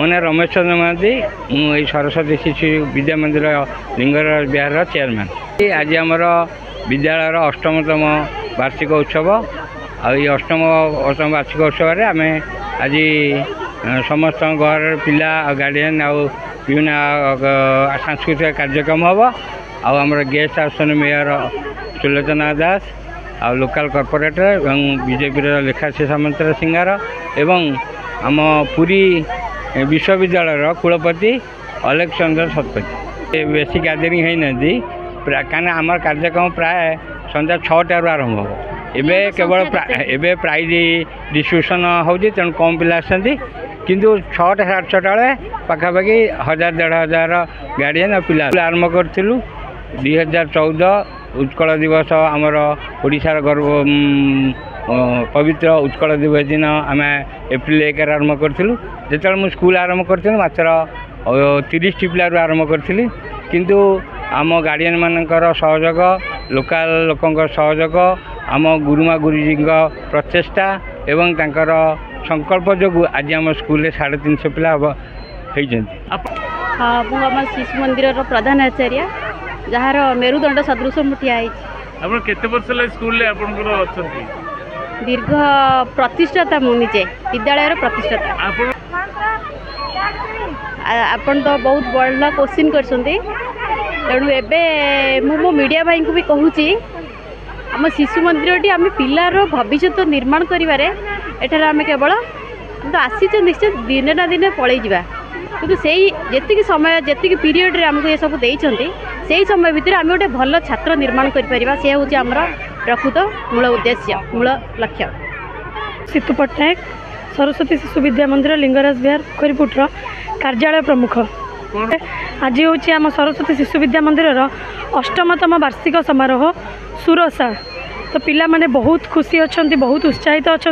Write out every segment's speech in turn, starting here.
मैं रमेश चंद्र महांती मुझे सरस्वती शिशु विद्या मंदिर लिंगराज विहार चेयरमैन। आज आमर विद्यालय अष्टमतम वार्षिक उत्सव अष्टम वार्षिक उत्सव आम आज समस्त घर पिला गार्डियन विभिन्न सांस्कृतिक कार्यक्रम हम आमर गेस्ट आसन मेयर सुलोचना दास आ लोकल कॉर्पोरेटर एवं बीजेपी लेखाश्री सामंतर सिंगार एवं आम पुरी विश्वविद्यालय कुलपति अलेक्स चंद्र शतपथी बेसी गैदरिंग होना कहीं आम कार्यक्रम प्राय संध्या 6टार आरंभ हो एवं केवल एवं प्राइज डिस्ट्रीब्यूशन हो तेणु कम पिला किंतु 6टा 6:30 बेले पाखापाखि 1000-1500 गार्डियन और पिला आरंभ करूँ। 2014 उत्कल दिवस आमर ओडिशार गर्व पवित्र उत्कल दिवस दिन आम एप्रिल 1 आरंभ करूँ। जो मुझे स्कूल आरंभ करी मात्र 30 पिलार आरंभ करी किंतु आम गार्डियन मानकर सहयोग लोकल लोकंर सहयोग आम गुरुमा गुरुजी प्रचेषा एवं तांकर संकल्प जो आज आम स्कूल 350 पिला होती। हाँ शिशु मंदिर प्रधान आचार्य जार मेरुदंड सदृश मुठिया स्कूल दीर्घ प्रतिष्ठाता मुझे विद्यालय प्रतिष्ठाता आपन तो बहुत बड़ा क्वेश्चन करूँ एवं मो मीडिया भाई को भी कहूँ आम शिशु मंदिर टी आम पिलार भविष्य निर्माण करें आम केवल तो आसी निश्चय दिने ना दिने पलि जा कि जी समय जी पीरियड आमको ये सब से समय भितर आम गोटे भल छात्र निर्माण कर सी हूँ आमर प्रकृत मूल उद्देश्य मूल लक्ष्य। सीतू पट्टनायक सरस्वती शिशु विद्या मंदिर लिंगराज विहार खरीपुटर कार्यालय प्रमुख। आज हूँ आम सरस्वती शिशु विद्या मंदिर अष्टमतम वार्षिक समारोह सुरसा तो पिला माने बहुत खुशी अच्छा बहुत उत्साहित अच्छा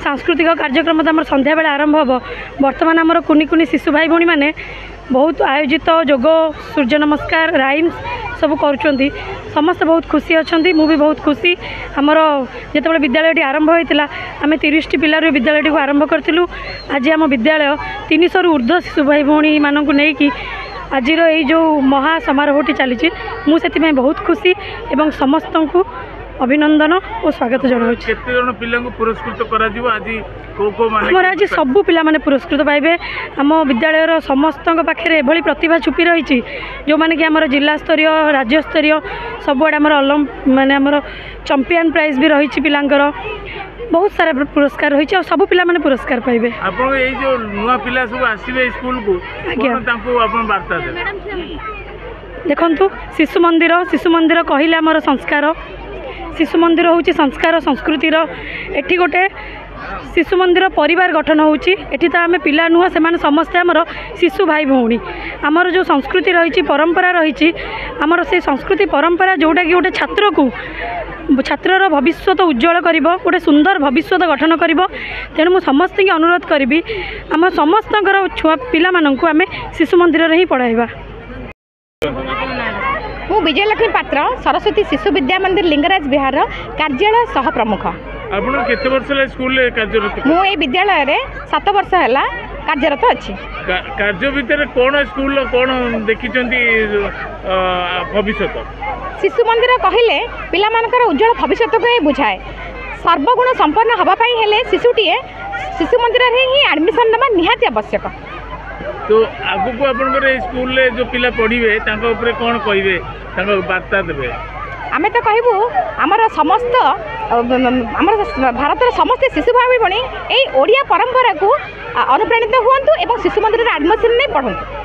सांस्कृतिक कार्यक्रम तो आम संध्या बेले आरंभ हम बर्तमान आमर कुनी कुनी शिशु भाई भौणी मैंने बहुत आयोजित जोग सूर्य नमस्कार राइम्स सब करुँच समस्त बहुत खुशी अच्छा मु भी बहुत खुशी आमर जो विद्यालय आरंभ होता आम 30 पिलार विद्यालय को आरंभ करूँ। आज आम विद्यालय 300 ऊर्ध्व शिशु भाई भौणी मानक नहीं आज जो महा समारोहटी चली मुझे बहुत खुशी एवं समस्त को अभिनंदन और स्वागत जनाऊँ। पुरस्कृत आमर आज सबू पिला माने पुरस्कृत पाइबे। आम विद्यालय समस्त पाखे एभली प्रतिभा छुपी रही जो माने कि आमर जिला स्तरीय राज्य स्तरीय सबुआड़े आमर माने आमर चैंपियन प्राइज भी रही पिलांकर बहुत सारा पुरस्कार रही और सब पिला माने पुरस्कार पाइबे। आपन ए जो नुवा पिला सब आसीबे स्कूल को कोन तांको आपन वार्ता दे देखंतु शिशु मंदिर कहिले आमर संस्कार शिशु मंदिर हूँ संस्कार संस्कृतिर एठी गोटे शिशु मंदिर परिवार गठन होची एठी तो आम पिला नुह से समस्ते आमर शिशु भाई भौणी आमर जो संस्कृति रही परंपरा रही आमर से संस्कृति परंपरा जोटा कि गोटे छात्र को छात्रर भविष्य उज्जवल कर गोटे सुंदर भविष्य गठन कर तेणु मुझे समस्त की अनुरोध करी आम समस्त छुआ पिला मानू आम शिशु मंदिर ही पढ़ाइबा। मु विजयलक्ष्मी पात्र सरस्वती शिशु विद्या मंदिर लिंगराज विहार कार्यालय सह प्रमुख। आपन केते वर्ष ला स्कूल रे कार्यरत? मु ए विद्यालय रे 7 वर्ष हला कार्यरत अछि। कार्य भीतर कोन स्कूल कोन देखिचंती भविष्य शिशु मंदिर कहिले पिला मानकर उज्जवल भविष्य को बुझाए सर्वगुण संपन्न हबा पई हेले शिशुटीए शिशु मंदिर रे ही एडमिशन नबा निहाती आवश्यक। तो आगु को अपन स्कूल रे जो पिला पढ़िबे तांको ऊपर कोन कहिबे तांको वार्ता देबे? आमे तो कहबू आमर समस्त आमर भारत समस्त शिशु भाई भणी ए ओडिया परंपरा को अनुप्राणित हुअन्तु एवं शिशु मंदिर एडमिशन नहीं पढ़न्तु।